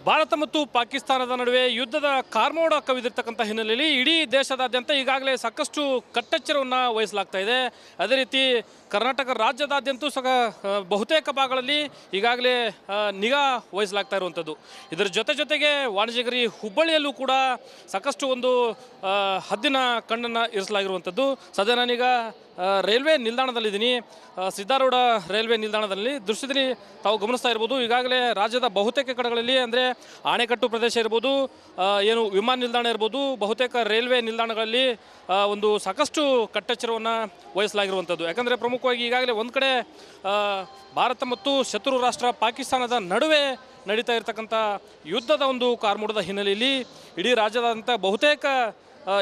ಭಾರತ ಮತ್ತು ಪಾಕಿಸ್ತಾನದ ನಡುವೆ ಯುದ್ಧದ ಕಾರ್ಮೋಡ ಕವಿದಿರ್ತಕ್ಕಂಥ ಹಿನ್ನೆಲೆಯಲ್ಲಿ ಇಡೀ ದೇಶದಾದ್ಯಂತ ಈಗಾಗಲೇ ಸಾಕಷ್ಟು ಕಟ್ಟೆಚ್ಚರವನ್ನು ವಹಿಸಲಾಗ್ತಾ ಇದೆ. ಅದೇ ರೀತಿ ಕರ್ನಾಟಕ ರಾಜ್ಯದಾದ್ಯಂತೂ ಬಹುತೇಕ ಭಾಗಗಳಲ್ಲಿ ಈಗಾಗಲೇ ನಿಗಾ ವಹಿಸಲಾಗ್ತಾ ಇರುವಂಥದ್ದು. ಇದರ ಜೊತೆಗೆ ವಾಣಿಜ್ಯಗಿರಿ ಹುಬ್ಬಳ್ಳಿಯಲ್ಲೂ ಕೂಡ ಸಾಕಷ್ಟು ಒಂದು ಹದ್ದಿನ ಕಣ್ಣನ್ನು ಇರಿಸಲಾಗಿರುವಂಥದ್ದು. ಸದ್ಯ ನಾನೀಗ ರೈಲ್ವೆ ನಿಲ್ದಾಣದಲ್ಲಿದ್ದೀನಿ. ಸಿದ್ದಾರೂಢ ರೈಲ್ವೆ ನಿಲ್ದಾಣದಲ್ಲಿ ದೃಶ್ಯದಲ್ಲಿ ತಾವು ಗಮನಿಸ್ತಾ ಇರ್ಬೋದು. ಈಗಾಗಲೇ ರಾಜ್ಯದ ಬಹುತೇಕ ಕಡೆಗಳಲ್ಲಿ ಅಂದರೆ ಆಣೆಕಟ್ಟು ಪ್ರದೇಶ ಇರ್ಬೋದು, ಏನು ವಿಮಾನ ನಿಲ್ದಾಣ ಇರ್ಬೋದು, ಬಹುತೇಕ ರೈಲ್ವೆ ನಿಲ್ದಾಣಗಳಲ್ಲಿ ಒಂದು ಸಾಕಷ್ಟು ಕಟ್ಟೆಚ್ಚರವನ್ನು ವಹಿಸಲಾಗಿರುವಂಥದ್ದು. ಯಾಕಂದರೆ ಪ್ರಮುಖವಾಗಿ ಈಗಾಗಲೇ ಒಂದು ಕಡೆ ಭಾರತ ಮತ್ತು ಶತ್ರು ರಾಷ್ಟ್ರ ಪಾಕಿಸ್ತಾನದ ನಡುವೆ ನಡೀತಾ ಇರತಕ್ಕಂಥ ಯುದ್ಧದ ಒಂದು ಕಾರ್ಮೋಡದ ಹಿನ್ನೆಲೆಯಲ್ಲಿ ಇಡೀ ರಾಜ್ಯದಾದ್ಯಂತ ಬಹುತೇಕ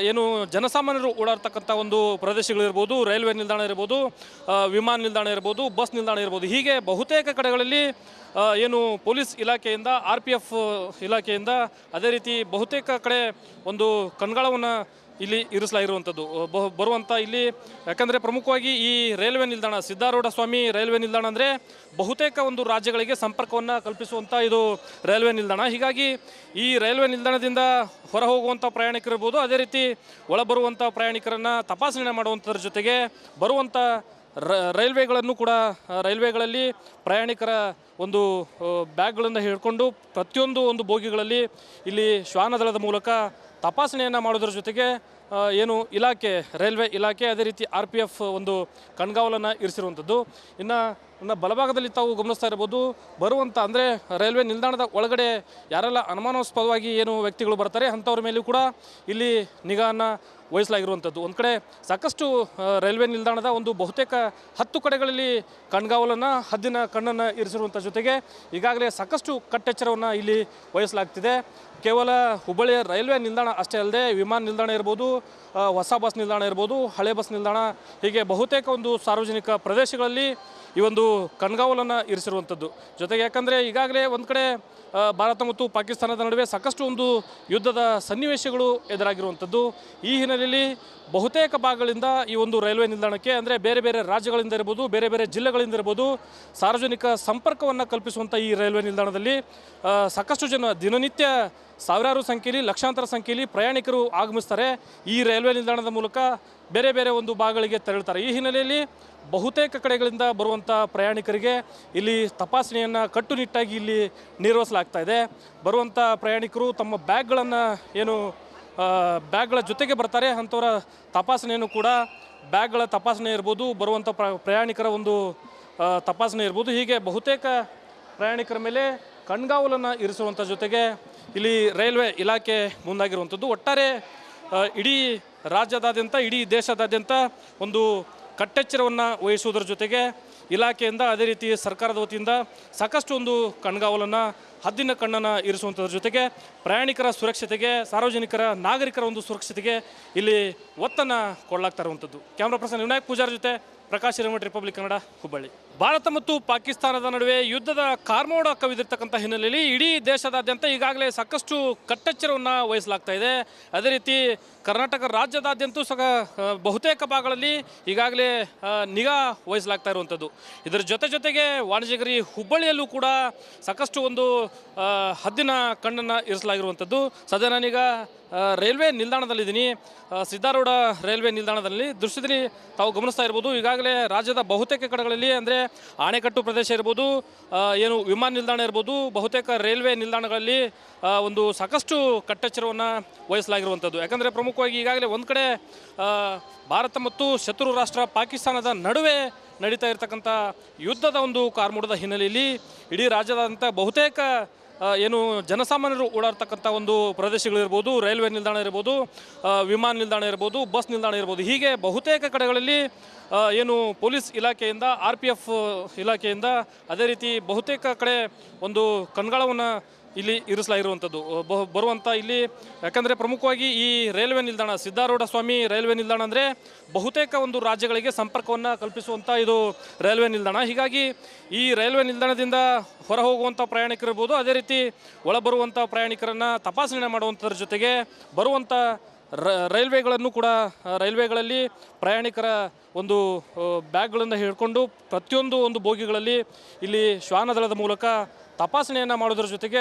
ಏನು ಜನಸಾಮಾನ್ಯರು ಓಡಾಡ್ತಕ್ಕಂಥ ಒಂದು ಪ್ರದೇಶಗಳಿರ್ಬೋದು, ರೈಲ್ವೆ ನಿಲ್ದಾಣ ಇರ್ಬೋದು, ವಿಮಾನ ನಿಲ್ದಾಣ ಇರ್ಬೋದು, ಬಸ್ ನಿಲ್ದಾಣ ಇರ್ಬೋದು, ಹೀಗೆ ಬಹುತೇಕ ಕಡೆಗಳಲ್ಲಿ ಏನು ಪೊಲೀಸ್ ಇಲಾಖೆಯಿಂದ, RPF ಇಲಾಖೆಯಿಂದ, ಅದೇ ರೀತಿ ಬಹುತೇಕ ಕಡೆ ಒಂದು ಕಣ್ಗಾಳವನ್ನು ಇಲ್ಲಿ ಇರಿಸಲಾಗಿರುವಂಥದ್ದು ಬರುವಂಥ ಇಲ್ಲಿ. ಯಾಕಂದರೆ ಪ್ರಮುಖವಾಗಿ ಈ ರೈಲ್ವೆ ನಿಲ್ದಾಣ ಸಿದ್ದಾರೂಢ ಸ್ವಾಮಿ ರೈಲ್ವೆ ನಿಲ್ದಾಣ ಅಂದರೆ ಬಹುತೇಕ ಒಂದು ರಾಜ್ಯಗಳಿಗೆ ಸಂಪರ್ಕವನ್ನು ಕಲ್ಪಿಸುವಂಥ ಇದು ರೈಲ್ವೆ ನಿಲ್ದಾಣ. ಹೀಗಾಗಿ ಈ ರೈಲ್ವೆ ನಿಲ್ದಾಣದಿಂದ ಹೊರ ಹೋಗುವಂಥ ಪ್ರಯಾಣಿಕರಿರ್ಬೋದು, ಅದೇ ರೀತಿ ಒಳಬರುವಂಥ ಪ್ರಯಾಣಿಕರನ್ನು ತಪಾಸಣೆ ಮಾಡುವಂಥದ್ರ ಜೊತೆಗೆ ಬರುವಂಥ ರೈಲ್ವೆಗಳನ್ನು ಕೂಡ ರೈಲ್ವೆಗಳಲ್ಲಿ ಪ್ರಯಾಣಿಕರ ಒಂದು ಬ್ಯಾಗ್ಗಳನ್ನು ಹಿಡ್ಕೊಂಡು ಪ್ರತಿಯೊಂದು ಒಂದು ಬೋಗಿಗಳಲ್ಲಿ ಇಲ್ಲಿ ಶ್ವಾನದಳದ ಮೂಲಕ ತಪಾಸಣೆಯನ್ನು ಮಾಡೋದ್ರ ಜೊತೆಗೆ ಏನು ಇಲಾಖೆ ರೈಲ್ವೆ ಇಲಾಖೆ, ಅದೇ ರೀತಿ RPF ಒಂದು ಕಣ್ಗಾವಲನ್ನು ಇರಿಸಿರುವಂಥದ್ದು. ಇನ್ನು ಬಲಭಾಗದಲ್ಲಿ ತಾವು ಗಮನಿಸ್ತಾ ಇರ್ಬೋದು, ಬರುವಂಥ ಅಂದರೆ ರೈಲ್ವೆ ನಿಲ್ದಾಣದ ಒಳಗಡೆ ಯಾರೆಲ್ಲ ಅನುಮಾನಾಸ್ಪದವಾಗಿ ಏನು ವ್ಯಕ್ತಿಗಳು ಬರ್ತಾರೆ ಅಂಥವ್ರ ಮೇಲೂ ಕೂಡ ಇಲ್ಲಿ ನಿಗಾವನ್ನು ವಹಿಸಲಾಗಿರುವಂಥದ್ದು. ಒಂದು ಕಡೆ ಸಾಕಷ್ಟು ರೈಲ್ವೆ ನಿಲ್ದಾಣದ ಒಂದು ಬಹುತೇಕ 10 ಕಡೆಗಳಲ್ಲಿ ಕಣ್ಗಾವಲನ್ನು, ಹದ್ದಿನ ಕಣ್ಣನ್ನು ಇರಿಸಿರುವಂಥ ಜೊತೆಗೆ ಈಗಾಗಲೇ ಸಾಕಷ್ಟು ಕಟ್ಟೆಚ್ಚರವನ್ನು ಇಲ್ಲಿ ವಹಿಸಲಾಗ್ತಿದೆ. ಕೇವಲ ಹುಬ್ಬಳ್ಳಿಯ ರೈಲ್ವೆ ನಿಲ್ದಾಣ ಅಷ್ಟೇ ಅಲ್ಲದೆ ವಿಮಾನ ನಿಲ್ದಾಣ ಇರ್ಬೋದು, ಹೊಸ ಬಸ್ ನಿಲ್ದಾಣ ಇರ್ಬೋದು, ಹಳೆ ಬಸ್ ನಿಲ್ದಾಣ, ಹೀಗೆ ಬಹುತೇಕ ಒಂದು ಸಾರ್ವಜನಿಕ ಪ್ರದೇಶಗಳಲ್ಲಿ ಈ ಒಂದು ಕಣ್ಗಾವಲನ್ನು ಇರಿಸಿರುವಂಥದ್ದು. ಜೊತೆಗೆ ಯಾಕಂದರೆ ಈಗಾಗಲೇ ಒಂದು ಕಡೆ ಭಾರತ ಮತ್ತು ಪಾಕಿಸ್ತಾನದ ನಡುವೆ ಸಾಕಷ್ಟು ಒಂದು ಯುದ್ಧದ ಸನ್ನಿವೇಶಗಳು ಎದುರಾಗಿರುವಂಥದ್ದು. ಈ ಹಿನ್ನೆಲೆಯಲ್ಲಿ ಬಹುತೇಕ ಭಾಗಗಳಿಂದ ಈ ಒಂದು ರೈಲ್ವೆ ನಿಲ್ದಾಣಕ್ಕೆ ಅಂದರೆ ಬೇರೆ ಬೇರೆ ರಾಜ್ಯಗಳಿಂದ ಇರ್ಬೋದು, ಬೇರೆ ಬೇರೆ ಜಿಲ್ಲೆಗಳಿಂದ ಇರ್ಬೋದು, ಸಾರ್ವಜನಿಕ ಸಂಪರ್ಕವನ್ನು ಕಲ್ಪಿಸುವಂಥ ಈ ರೈಲ್ವೆ ನಿಲ್ದಾಣದಲ್ಲಿ ಸಾಕಷ್ಟು ಜನ ದಿನನಿತ್ಯ ಸಾವಿರಾರು ಸಂಖ್ಯೆಯಲ್ಲಿ, ಲಕ್ಷಾಂತರ ಸಂಖ್ಯೆಯಲ್ಲಿ ಪ್ರಯಾಣಿಕರು ಆಗಮಿಸ್ತಾರೆ. ಈ ರೈಲ್ವೆ ನಿಲ್ದಾಣದ ಮೂಲಕ ಬೇರೆ ಬೇರೆ ಒಂದು ಭಾಗಗಳಿಗೆ ತೆರಳುತ್ತಾರೆ. ಈ ಹಿನ್ನೆಲೆಯಲ್ಲಿ ಬಹುತೇಕ ಕಡೆಗಳಿಂದ ಬರುವಂಥ ಪ್ರಯಾಣಿಕರಿಗೆ ಇಲ್ಲಿ ತಪಾಸಣೆಯನ್ನು ಕಟ್ಟುನಿಟ್ಟಾಗಿ ಇಲ್ಲಿ ನಿರ್ವಹಿಸಲಾಗ್ತಾ ಇದೆ. ಬರುವಂಥ ಪ್ರಯಾಣಿಕರು ತಮ್ಮ ಬ್ಯಾಗ್ಗಳನ್ನು ಏನು ಬ್ಯಾಗ್ಗಳ ಜೊತೆಗೆ ಬರ್ತಾರೆ ಅಂಥವರ ತಪಾಸಣೆಯನ್ನು ಕೂಡ ಬ್ಯಾಗ್ಗಳ ತಪಾಸಣೆ ಇರ್ಬೋದು, ಬರುವಂಥ ಪ್ರಯಾಣಿಕರ ಒಂದು ತಪಾಸಣೆ ಇರ್ಬೋದು, ಹೀಗೆ ಬಹುತೇಕ ಪ್ರಯಾಣಿಕರ ಮೇಲೆ ಕಣ್ಗಾವಲನ್ನು ಇರಿಸುವಂಥ ಜೊತೆಗೆ ಇಲ್ಲಿ ರೈಲ್ವೆ ಇಲಾಖೆ ಮುಂದಾಗಿರುವಂಥದ್ದು. ಒಟ್ಟಾರೆ ಇಡೀ ರಾಜ್ಯದಾದ್ಯಂತ, ಇಡೀ ದೇಶದಾದ್ಯಂತ ಒಂದು ಕಟ್ಟೆಚ್ಚರವನ್ನು ವಹಿಸುವುದರ ಜೊತೆಗೆ ಇಲಾಖೆಯಿಂದ, ಅದೇ ರೀತಿ ಸರ್ಕಾರದ ವತಿಯಿಂದ ಸಾಕಷ್ಟು ಒಂದು ಕಣ್ಗಾವಲನ್ನು, ಹದ್ದಿನ ಕಣ್ಣನ್ನು ಇರಿಸುವಂಥದ್ರ ಜೊತೆಗೆ ಪ್ರಯಾಣಿಕರ ಸುರಕ್ಷತೆಗೆ, ಸಾರ್ವಜನಿಕರ ನಾಗರಿಕರ ಒಂದು ಸುರಕ್ಷತೆಗೆ ಇಲ್ಲಿ ಒತ್ತನ್ನು ಕೊಡಲಾಗ್ತಾ ಇರುವಂಥದ್ದು. ಕ್ಯಾಮ್ರಾ ಪರ್ಸನ್ ವಿನಾಯಕ್ ಪೂಜಾರ್ ಜೊತೆ ಪ್ರಕಾಶ್ ಹಿರೇಮಠ, ರಿಪಬ್ಲಿಕ್ ಕನ್ನಡ, ಹುಬ್ಬಳ್ಳಿ. ಭಾರತ ಮತ್ತು ಪಾಕಿಸ್ತಾನದ ನಡುವೆ ಯುದ್ಧದ ಕಾರ್ಮೋಡ ಕವಿದಿರ್ತಕ್ಕಂಥ ಹಿನ್ನೆಲೆಯಲ್ಲಿ ಇಡೀ ದೇಶದಾದ್ಯಂತ ಈಗಾಗಲೇ ಸಾಕಷ್ಟು ಕಟ್ಟೆಚ್ಚರವನ್ನು ವಹಿಸಲಾಗ್ತಾ ಇದೆ. ಅದೇ ರೀತಿ ಕರ್ನಾಟಕ ರಾಜ್ಯದಾದ್ಯಂತೂ ಬಹುತೇಕ ಭಾಗಗಳಲ್ಲಿ ಈಗಾಗಲೇ ನಿಗಾ ವಹಿಸಲಾಗ್ತಾ ಇರುವಂಥದ್ದು. ಇದರ ಜೊತೆಗೆ ವಾಣಿಜ್ಯಗಿರಿ ಹುಬ್ಬಳ್ಳಿಯಲ್ಲೂ ಕೂಡ ಸಾಕಷ್ಟು ಒಂದು ಹದ್ದಿನ ಕಣ್ಣನ್ನು ಇರಿಸಲಾಗಿರುವಂಥದ್ದು. ಸದ್ಯ ನಾನೀಗ ರೈಲ್ವೆ ನಿಲ್ದಾಣದಲ್ಲಿದ್ದೀನಿ. ಸಿದ್ದಾರೂಢ ರೈಲ್ವೆ ನಿಲ್ದಾಣದಲ್ಲಿ ದೃಶ್ಯದಲ್ಲಿ ತಾವು ಗಮನಿಸ್ತಾ ಇರ್ಬೋದು. ಈಗಾಗಲೇ ರಾಜ್ಯದ ಬಹುತೇಕ ಕಡೆಗಳಲ್ಲಿ ಅಂದರೆ ಆಣೆಕಟ್ಟು ಪ್ರದೇಶ ಇರ್ಬೋದು, ಏನು ವಿಮಾನ ನಿಲ್ದಾಣ ಇರ್ಬೋದು, ಬಹುತೇಕ ರೈಲ್ವೆ ನಿಲ್ದಾಣಗಳಲ್ಲಿ ಒಂದು ಸಾಕಷ್ಟು ಕಟ್ಟೆಚ್ಚರವನ್ನು ವಹಿಸಲಾಗಿರುವಂಥದ್ದು. ಯಾಕಂದರೆ ಪ್ರಮುಖವಾಗಿ ಈಗಾಗಲೇ ಒಂದು ಕಡೆ ಭಾರತ ಮತ್ತು ಶತ್ರು ರಾಷ್ಟ್ರ ಪಾಕಿಸ್ತಾನದ ನಡುವೆ ನಡೀತಾ ಇರತಕ್ಕಂಥ ಯುದ್ಧದ ಒಂದು ಕಾರ್ಮೋಡದ ಹಿನ್ನೆಲೆಯಲ್ಲಿ ಇಡೀ ರಾಜ್ಯದಾದ್ಯಂತ ಬಹುತೇಕ ಏನು ಜನಸಾಮಾನ್ಯರು ಓಡಾಡ್ತಕ್ಕಂಥ ಒಂದು ಪ್ರದೇಶಗಳಿರ್ಬೋದು, ರೈಲ್ವೆ ನಿಲ್ದಾಣ ಇರ್ಬೋದು, ವಿಮಾನ ನಿಲ್ದಾಣ ಇರ್ಬೋದು, ಬಸ್ ನಿಲ್ದಾಣ ಇರ್ಬೋದು, ಹೀಗೆ ಬಹುತೇಕ ಕಡೆಗಳಲ್ಲಿ ಏನು ಪೊಲೀಸ್ ಇಲಾಖೆಯಿಂದ, RPF ಇಲಾಖೆಯಿಂದ, ಅದೇ ರೀತಿ ಬಹುತೇಕ ಕಡೆ ಒಂದು ಕಣ್ಗಾಳವನ್ನು ಇಲ್ಲಿ ಇರಿಸಲಾಗಿರುವಂಥದ್ದು ಬರುವಂಥ ಇಲ್ಲಿ. ಯಾಕಂದರೆ ಪ್ರಮುಖವಾಗಿ ಈ ರೈಲ್ವೆ ನಿಲ್ದಾಣ ಸಿದ್ದಾರೂಢ ಸ್ವಾಮಿ ರೈಲ್ವೆ ನಿಲ್ದಾಣ ಅಂದರೆ ಬಹುತೇಕ ಒಂದು ರಾಜ್ಯಗಳಿಗೆ ಸಂಪರ್ಕವನ್ನು ಕಲ್ಪಿಸುವಂಥ ಇದು ರೈಲ್ವೆ ನಿಲ್ದಾಣ. ಹೀಗಾಗಿ ಈ ರೈಲ್ವೆ ನಿಲ್ದಾಣದಿಂದ ಹೊರ ಹೋಗುವಂಥ ಪ್ರಯಾಣಿಕರಿರ್ಬೋದು, ಅದೇ ರೀತಿ ಒಳಬರುವಂಥ ಪ್ರಯಾಣಿಕರನ್ನು ತಪಾಸಣೆ ಮಾಡುವಂಥದ್ರ ಜೊತೆಗೆ ಬರುವಂಥ ರೈಲ್ವೆಗಳನ್ನು ಕೂಡ ರೈಲ್ವೆಗಳಲ್ಲಿ ಪ್ರಯಾಣಿಕರ ಒಂದು ಬ್ಯಾಗ್ಗಳನ್ನು ಹಿಡ್ಕೊಂಡು ಪ್ರತಿಯೊಂದು ಒಂದು ಬೋಗಿಗಳಲ್ಲಿ ಇಲ್ಲಿ ಶ್ವಾನದಳದ ಮೂಲಕ ತಪಾಸಣೆಯನ್ನು ಮಾಡೋದ್ರ ಜೊತೆಗೆ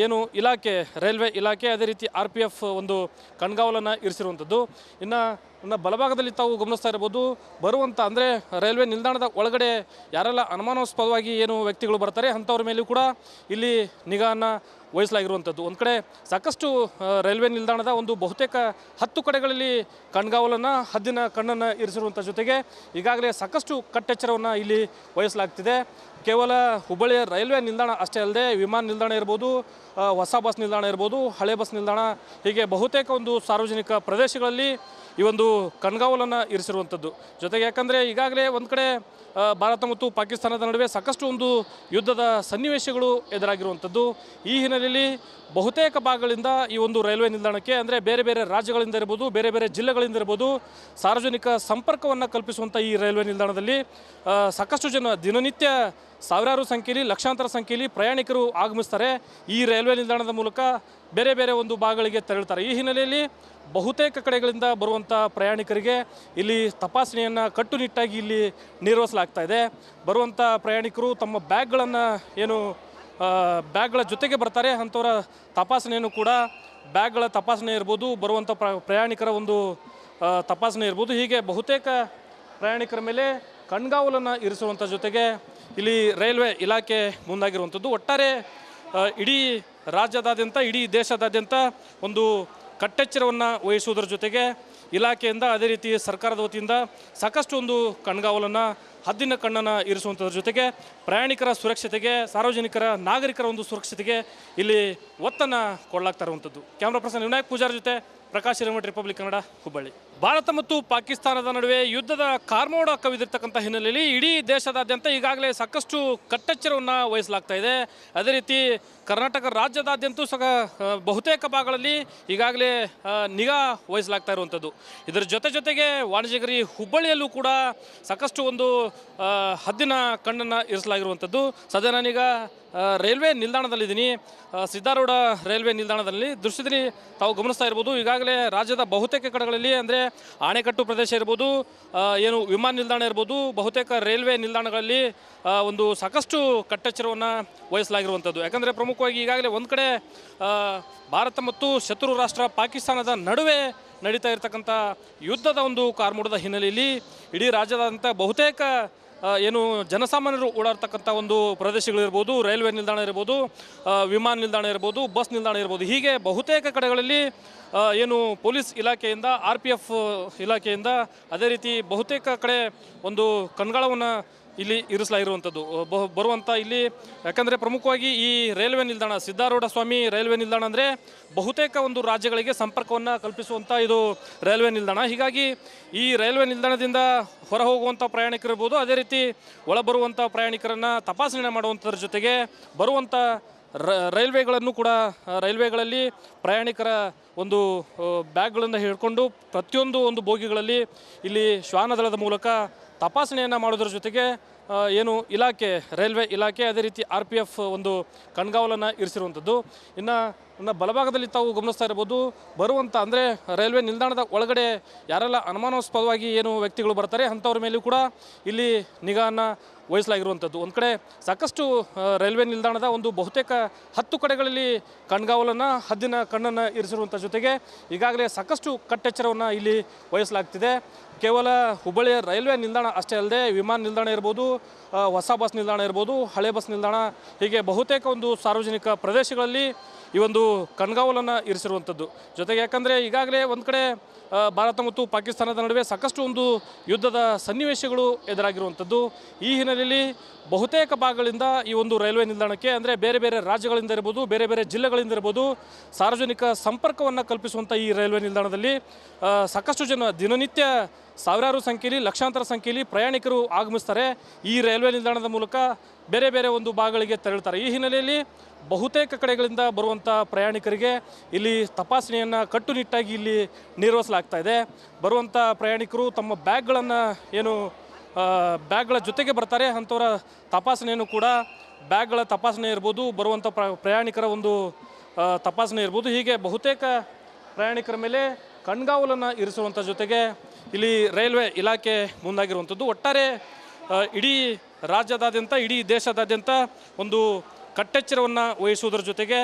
ಏನು ಇಲಾಖೆ ರೈಲ್ವೆ ಇಲಾಖೆ ಅದೇ ರೀತಿ RPF ಒಂದು ಕಣ್ಗಾವಲನ್ನು ಇರಿಸಿರುವಂಥದ್ದು. ಇನ್ನು ಬಲಭಾಗದಲ್ಲಿ ತಾವು ಗಮನಿಸ್ತಾ ಇರ್ಬೋದು, ಬರುವಂಥ ಅಂದರೆ ರೈಲ್ವೆ ನಿಲ್ದಾಣದ ಒಳಗಡೆ ಯಾರೆಲ್ಲ ಅನುಮಾನಾಸ್ಪದವಾಗಿ ಏನು ವ್ಯಕ್ತಿಗಳು ಬರ್ತಾರೆ ಅಂಥವ್ರ ಮೇಲೂ ಕೂಡ ಇಲ್ಲಿ ನಿಗಾವನ್ನು ವಹಿಸಲಾಗಿರುವಂಥದ್ದು. ಒಂದು ಕಡೆ ಸಾಕಷ್ಟು ರೈಲ್ವೆ ನಿಲ್ದಾಣದ ಒಂದು ಬಹುತೇಕ 10 ಕಡೆಗಳಲ್ಲಿ ಕಣ್ಗಾವಲನ್ನು ಹದ್ದಿನ ಕಣ್ಣನ್ನು ಇರಿಸಿರುವಂಥ ಜೊತೆಗೆ ಈಗಾಗಲೇ ಸಾಕಷ್ಟು ಕಟ್ಟೆಚ್ಚರವನ್ನು ಇಲ್ಲಿ ವಹಿಸಲಾಗ್ತಿದೆ. ಕೇವಲ ಹುಬ್ಬಳ್ಳಿಯ ರೈಲ್ವೆ ನಿಲ್ದಾಣ ಅಷ್ಟೇ ಅಲ್ಲದೆ ವಿಮಾನ ನಿಲ್ದಾಣ ಇರ್ಬೋದು, ಹೊಸ ಬಸ್ ನಿಲ್ದಾಣ ಇರ್ಬೋದು, ಹಳೆ ಬಸ್ ನಿಲ್ದಾಣ, ಹೀಗೆ ಬಹುತೇಕ ಒಂದು ಸಾರ್ವಜನಿಕ ಪ್ರದೇಶಗಳಲ್ಲಿ ಈ ಒಂದು ಕಣ್ಗಾವಲನ್ನು ಇರಿಸಿರುವಂಥದ್ದು. ಜೊತೆಗೆ ಯಾಕಂದರೆ ಈಗಾಗಲೇ ಒಂದು ಕಡೆ ಭಾರತ ಮತ್ತು ಪಾಕಿಸ್ತಾನದ ನಡುವೆ ಸಾಕಷ್ಟು ಒಂದು ಯುದ್ಧದ ಸನ್ನಿವೇಶಗಳು ಎದುರಾಗಿರುವಂಥದ್ದು. ಈ ಹಿನ್ನೆಲೆಯಲ್ಲಿ ಬಹುತೇಕ ಭಾಗಗಳಿಂದ ಈ ಒಂದು ರೈಲ್ವೆ ನಿಲ್ದಾಣಕ್ಕೆ ಅಂದರೆ ಬೇರೆ ಬೇರೆ ರಾಜ್ಯಗಳಿಂದ ಇರ್ಬೋದು, ಬೇರೆ ಬೇರೆ ಜಿಲ್ಲೆಗಳಿಂದ ಇರ್ಬೋದು, ಸಾರ್ವಜನಿಕ ಸಂಪರ್ಕವನ್ನು ಕಲ್ಪಿಸುವಂಥ ಈ ರೈಲ್ವೆ ನಿಲ್ದಾಣದಲ್ಲಿ ಸಾಕಷ್ಟು ಜನ ದಿನನಿತ್ಯ ಸಾವಿರಾರು ಸಂಖ್ಯೆಯಲ್ಲಿ ಲಕ್ಷಾಂತರ ಸಂಖ್ಯೆಯಲ್ಲಿ ಪ್ರಯಾಣಿಕರು ಆಗಮಿಸ್ತಾರೆ. ಈ ರೈಲ್ವೆ ನಿಲ್ದಾಣದ ಮೂಲಕ ಬೇರೆ ಬೇರೆ ಒಂದು ಭಾಗಗಳಿಗೆ ತೆರಳುತ್ತಾರೆ. ಈ ಹಿನ್ನೆಲೆಯಲ್ಲಿ ಬಹುತೇಕ ಕಡೆಗಳಿಂದ ಬರುವಂಥ ಪ್ರಯಾಣಿಕರಿಗೆ ಇಲ್ಲಿ ತಪಾಸಣೆಯನ್ನು ಕಟ್ಟುನಿಟ್ಟಾಗಿ ಇಲ್ಲಿ ನಿರ್ವಹಿಸಲಾಗ್ತಾ ಇದೆ. ಬರುವಂಥ ಪ್ರಯಾಣಿಕರು ತಮ್ಮ ಬ್ಯಾಗ್ಗಳ ಜೊತೆಗೆ ಬರ್ತಾರೆ. ಅಂಥವರ ತಪಾಸಣೆಯನ್ನು ಕೂಡ ಬ್ಯಾಗ್ಗಳ ತಪಾಸಣೆ ಇರ್ಬೋದು, ಬರುವಂಥ ಪ್ರಯಾಣಿಕರ ಒಂದು ತಪಾಸಣೆ ಇರ್ಬೋದು, ಹೀಗೆ ಬಹುತೇಕ ಪ್ರಯಾಣಿಕರ ಮೇಲೆ ಕಣ್ಗಾವಲನ್ನು ಇರಿಸುವಂಥ ಜೊತೆಗೆ ಇಲ್ಲಿ ರೈಲ್ವೆ ಇಲಾಖೆ ಮುಂದಾಗಿರುವಂಥದ್ದು. ಒಟ್ಟಾರೆ ಇಡೀ ರಾಜ್ಯದಾದ್ಯಂತ, ಇಡೀ ದೇಶದಾದ್ಯಂತ ಒಂದು ಕಟ್ಟೆಚ್ಚರವನ್ನು ವಹಿಸುವುದರ ಜೊತೆಗೆ ಇಲಾಖೆಯಿಂದ ಅದೇ ರೀತಿ ಸರ್ಕಾರದ ವತಿಯಿಂದ ಸಾಕಷ್ಟು ಒಂದು ಕಣ್ಗಾವಲನ್ನು ಹದ್ದಿನ ಕಣ್ಣನ್ನು ಇರಿಸುವಂಥದ್ರ ಜೊತೆಗೆ ಪ್ರಯಾಣಿಕರ ಸುರಕ್ಷತೆಗೆ, ಸಾರ್ವಜನಿಕರ ನಾಗರಿಕರ ಒಂದು ಸುರಕ್ಷತೆಗೆ ಇಲ್ಲಿ ಒತ್ತನ್ನು ಕೊಡಲಾಗ್ತಾ ಇರುವಂಥದ್ದು. ಕ್ಯಾಮ್ರಾ ಪರ್ಸನ್ ವಿನಾಯಕ್ ಪೂಜಾರ್ ಜೊತೆ ಪ್ರಕಾಶ್ ಹಿರೇಮಠ, ರಿಪಬ್ಲಿಕ್ ಕನ್ನಡ, ಹುಬ್ಬಳ್ಳಿ. ಭಾರತ ಮತ್ತು ಪಾಕಿಸ್ತಾನದ ನಡುವೆ ಯುದ್ಧದ ಕಾರ್ಮೋಡ ಕವಿದಿರ್ತಕ್ಕಂಥ ಹಿನ್ನೆಲೆಯಲ್ಲಿ ಇಡೀ ದೇಶದಾದ್ಯಂತ ಈಗಾಗಲೇ ಸಾಕಷ್ಟು ಕಟ್ಟೆಚ್ಚರವನ್ನು ವಹಿಸಲಾಗ್ತಾ ಇದೆ. ಅದೇ ರೀತಿ ಕರ್ನಾಟಕ ರಾಜ್ಯದಾದ್ಯಂತೂ ಬಹುತೇಕ ಭಾಗಗಳಲ್ಲಿ ಈಗಾಗಲೇ ನಿಗಾ ವಹಿಸಲಾಗ್ತಾ ಇರುವಂಥದ್ದು. ಇದರ ಜೊತೆಗೆ ವಾಣಿಜ್ಯಗರಿ ಹುಬ್ಬಳ್ಳಿಯಲ್ಲೂ ಕೂಡ ಸಾಕಷ್ಟು ಒಂದು ಹದ್ದಿನ ಕಣ್ಣನ್ನು ಇರಿಸಲಾಗಿರುವಂಥದ್ದು. ಸದ್ಯ ನಾನೀಗ ರೈಲ್ವೆ ನಿಲ್ದಾಣದಲ್ಲಿದ್ದೀನಿ, ಸಿದ್ದಾರೂಢ ರೈಲ್ವೆ ನಿಲ್ದಾಣದಲ್ಲಿ ದೃಶ್ಯದಲ್ಲಿ ತಾವು ಗಮನಿಸ್ತಾ ಇರ್ಬೋದು. ಈಗಾಗಲೇ ರಾಜ್ಯದ ಬಹುತೇಕ ಕಡೆಗಳಲ್ಲಿ ಅಂದರೆ ಆಣೆಕಟ್ಟು ಪ್ರದೇಶ ಇರ್ಬೋದು, ಏನು ವಿಮಾನ ನಿಲ್ದಾಣ ಇರ್ಬೋದು, ಬಹುತೇಕ ರೈಲ್ವೆ ನಿಲ್ದಾಣಗಳಲ್ಲಿ ಒಂದು ಸಾಕಷ್ಟು ಕಟ್ಟೆಚ್ಚರವನ್ನು ವಹಿಸಲಾಗಿರುವಂಥದ್ದು. ಯಾಕಂದರೆ ಪ್ರಮುಖವಾಗಿ ಈಗಾಗಲೇ ಒಂದು ಕಡೆ ಭಾರತ ಮತ್ತು ಶತ್ರು ರಾಷ್ಟ್ರ ಪಾಕಿಸ್ತಾನದ ನಡುವೆ ನಡೀತಾ ಇರತಕ್ಕಂಥ ಯುದ್ಧದ ಒಂದು ಕಾರ್ಮೋಡದ ಹಿನ್ನೆಲೆಯಲ್ಲಿ ಇಡೀ ರಾಜ್ಯದಾದ್ಯಂತ ಬಹುತೇಕ ಏನು ಜನಸಾಮಾನ್ಯರು ಓಡಾಡ್ತಕ್ಕಂಥ ಒಂದು ಪ್ರದೇಶಗಳಿರ್ಬೋದು, ರೈಲ್ವೆ ನಿಲ್ದಾಣ ಇರ್ಬೋದು, ವಿಮಾನ ನಿಲ್ದಾಣ ಇರ್ಬೋದು, ಬಸ್ ನಿಲ್ದಾಣ ಇರ್ಬೋದು, ಹೀಗೆ ಬಹುತೇಕ ಕಡೆಗಳಲ್ಲಿ ಏನು ಪೊಲೀಸ್ ಇಲಾಖೆಯಿಂದ, RPF ಇಲಾಖೆಯಿಂದ ಅದೇ ರೀತಿ ಬಹುತೇಕ ಕಡೆ ಒಂದು ಕಣ್ಗಾವಲನ್ನು ಇಲ್ಲಿ ಇರಿಸಲಾಗಿರುವಂಥದ್ದು. ಬರುವಂಥ ಇಲ್ಲಿ ಯಾಕಂದರೆ ಪ್ರಮುಖವಾಗಿ ಈ ರೈಲ್ವೆ ನಿಲ್ದಾಣ ಸಿದ್ದಾರೂಢ ಸ್ವಾಮಿ ರೈಲ್ವೆ ನಿಲ್ದಾಣ ಅಂದರೆ ಬಹುತೇಕ ಒಂದು ರಾಜ್ಯಗಳಿಗೆ ಸಂಪರ್ಕವನ್ನು ಕಲ್ಪಿಸುವಂಥ ಇದು ರೈಲ್ವೆ ನಿಲ್ದಾಣ. ಹೀಗಾಗಿ ಈ ರೈಲ್ವೆ ನಿಲ್ದಾಣದಿಂದ ಹೊರ ಹೋಗುವಂಥ ಪ್ರಯಾಣಿಕರಿರ್ಬೋದು, ಅದೇ ರೀತಿ ಒಳಬರುವಂಥ ಪ್ರಯಾಣಿಕರನ್ನು ತಪಾಸಣೆ ಮಾಡುವಂಥದ್ರ ಜೊತೆಗೆ ಬರುವಂಥ ರೈಲ್ವೆಗಳನ್ನು ಕೂಡ ರೈಲ್ವೆಗಳಲ್ಲಿ ಪ್ರಯಾಣಿಕರ ಒಂದು ಬ್ಯಾಗ್ಗಳನ್ನು ಹಿಡ್ಕೊಂಡು ಪ್ರತಿಯೊಂದು ಒಂದು ಬೋಗಿಗಳಲ್ಲಿ ಇಲ್ಲಿ ಶ್ವಾನದಳದ ಮೂಲಕ ತಪಾಸಣೆಯನ್ನು ಮಾಡೋದ್ರ ಜೊತೆಗೆ ಏನು ಇಲಾಖೆ ರೈಲ್ವೆ ಇಲಾಖೆ ಅದೇ ರೀತಿ RPF ಒಂದು ಕಣ್ಗಾವಲನ್ನು ಇರಿಸಿರುವಂಥದ್ದು. ಇನ್ನು ಬಲಭಾಗದಲ್ಲಿ ತಾವು ಗಮನಿಸ್ತಾ ಇರ್ಬೋದು, ಬರುವಂಥ ಅಂದರೆ ರೈಲ್ವೆ ನಿಲ್ದಾಣದ ಒಳಗಡೆ ಯಾರೆಲ್ಲ ಅನುಮಾನಾಸ್ಪದವಾಗಿ ಏನು ವ್ಯಕ್ತಿಗಳು ಬರ್ತಾರೆ ಅಂಥವ್ರ ಮೇಲೂ ಕೂಡ ಇಲ್ಲಿ ನಿಗಾವನ್ನು ವಹಿಸಲಾಗಿರುವಂಥದ್ದು. ಒಂದು ಕಡೆ ಸಾಕಷ್ಟು ರೈಲ್ವೆ ನಿಲ್ದಾಣದ ಒಂದು ಬಹುತೇಕ 10 ಕಡೆಗಳಲ್ಲಿ ಕಣ್ಗಾವಲನ್ನು ಹದ್ದಿನ ಕಣ್ಣನ್ನು ಇರಿಸಿರುವಂಥ ಜೊತೆಗೆ ಈಗಾಗಲೇ ಸಾಕಷ್ಟು ಕಟ್ಟೆಚ್ಚರವನ್ನು ಇಲ್ಲಿ ವಹಿಸಲಾಗ್ತಿದೆ. ಕೇವಲ ಹುಬ್ಬಳ್ಳಿಯ ರೈಲ್ವೆ ನಿಲ್ದಾಣ ಅಷ್ಟೇ ಅಲ್ಲದೆ ವಿಮಾನ ನಿಲ್ದಾಣ ಇರ್ಬೋದು, ಹೊಸ ಬಸ್ ನಿಲ್ದಾಣ ಇರ್ಬೋದು, ಹಳೆ ಬಸ್ ನಿಲ್ದಾಣ, ಹೀಗೆ ಬಹುತೇಕ ಒಂದು ಸಾರ್ವಜನಿಕ ಪ್ರದೇಶಗಳಲ್ಲಿ ಈ ಒಂದು ಕಣ್ಗಾವಲನ್ನು ಇರಿಸಿರುವಂಥದ್ದು. ಜೊತೆಗೆ ಯಾಕಂದರೆ ಈಗಾಗಲೇ ಒಂದು ಕಡೆ ಭಾರತ ಮತ್ತು ಪಾಕಿಸ್ತಾನದ ನಡುವೆ ಸಾಕಷ್ಟು ಒಂದು ಯುದ್ಧದ ಸನ್ನಿವೇಶಗಳು ಎದುರಾಗಿರುವಂಥದ್ದು. ಈ ಹಿನ್ನೆಲೆಯಲ್ಲಿ ಬಹುತೇಕ ಭಾಗಗಳಿಂದ ಈ ಒಂದು ರೈಲ್ವೆ ನಿಲ್ದಾಣಕ್ಕೆ ಅಂದರೆ ಬೇರೆ ಬೇರೆ ರಾಜ್ಯಗಳಿಂದ ಇರ್ಬೋದು, ಬೇರೆ ಬೇರೆ ಜಿಲ್ಲೆಗಳಿಂದ ಇರ್ಬೋದು, ಸಾರ್ವಜನಿಕ ಸಂಪರ್ಕವನ್ನು ಕಲ್ಪಿಸುವಂಥ ಈ ರೈಲ್ವೆ ನಿಲ್ದಾಣದಲ್ಲಿ ಸಾಕಷ್ಟು ಜನ ದಿನನಿತ್ಯ ಸಾವಿರಾರು ಸಂಖ್ಯೆಯಲ್ಲಿ ಲಕ್ಷಾಂತರ ಸಂಖ್ಯೆಯಲ್ಲಿ ಪ್ರಯಾಣಿಕರು ಆಗಮಿಸ್ತಾರೆ. ಈ ರೈಲ್ವೆ ನಿಲ್ದಾಣದ ಮೂಲಕ ಬೇರೆ ಬೇರೆ ಒಂದು ಭಾಗಗಳಿಗೆ ತೆರಳುತ್ತಾರೆ. ಈ ಹಿನ್ನೆಲೆಯಲ್ಲಿ ಬಹುತೇಕ ಕಡೆಗಳಿಂದ ಬರುವಂಥ ಪ್ರಯಾಣಿಕರಿಗೆ ಇಲ್ಲಿ ತಪಾಸಣೆಯನ್ನು ಕಟ್ಟುನಿಟ್ಟಾಗಿ ಇಲ್ಲಿ ನಿರ್ವಹಿಸಲಾಗ್ತಾ ಇದೆ. ಬರುವಂಥ ಪ್ರಯಾಣಿಕರು ತಮ್ಮ ಬ್ಯಾಗ್ಗಳ ಜೊತೆಗೆ ಬರ್ತಾರೆ. ಅಂಥವರ ತಪಾಸಣೆಯನ್ನು ಕೂಡ ಬ್ಯಾಗ್ಗಳ ತಪಾಸಣೆ ಇರ್ಬೋದು, ಬರುವಂಥ ಪ್ರಯಾಣಿಕರ ಒಂದು ತಪಾಸಣೆ ಇರ್ಬೋದು, ಹೀಗೆ ಬಹುತೇಕ ಪ್ರಯಾಣಿಕರ ಮೇಲೆ ಕಣ್ಗಾವಲನ್ನು ಇರಿಸುವಂಥ ಜೊತೆಗೆ ಇಲ್ಲಿ ರೈಲ್ವೆ ಇಲಾಖೆ ಮುಂದಾಗಿರುವಂಥದ್ದು. ಒಟ್ಟಾರೆ ಇಡೀ ರಾಜ್ಯದಾದ್ಯಂತ, ಇಡೀ ದೇಶದಾದ್ಯಂತ ಒಂದು ಕಟ್ಟೆಚ್ಚರವನ್ನು ವಹಿಸುವುದರ ಜೊತೆಗೆ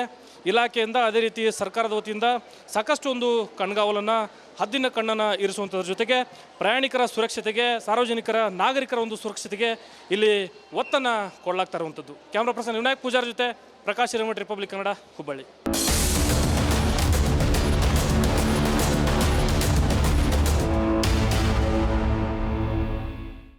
ಇಲಾಖೆಯಿಂದ ಅದೇ ರೀತಿ ಸರ್ಕಾರದ ವತಿಯಿಂದ ಸಾಕಷ್ಟು ಒಂದು ಕಣ್ಗಾವಲನ್ನು ಹದ್ದಿನ ಕಣ್ಣನ್ನು ಇರಿಸುವಂಥದ್ರ ಜೊತೆಗೆ ಪ್ರಯಾಣಿಕರ ಸುರಕ್ಷತೆಗೆ ಸಾರ್ವಜನಿಕರ ನಾಗರಿಕರ ಒಂದು ಸುರಕ್ಷತೆಗೆ ಇಲ್ಲಿ ಒತ್ತನ್ನು ಕೊಡಲಾಗ್ತಾ ಇರುವಂಥದ್ದು. ಕ್ಯಾಮ್ರಾ ಪರ್ಸನ್ ವಿನಾಯಕ್ ಪೂಜಾರ್ ಜೊತೆ ಪ್ರಕಾಶ್ ಹಿರೇಮಠ, ರಿಪಬ್ಲಿಕ್ ಕನ್ನಡ, ಹುಬ್ಬಳ್ಳಿ.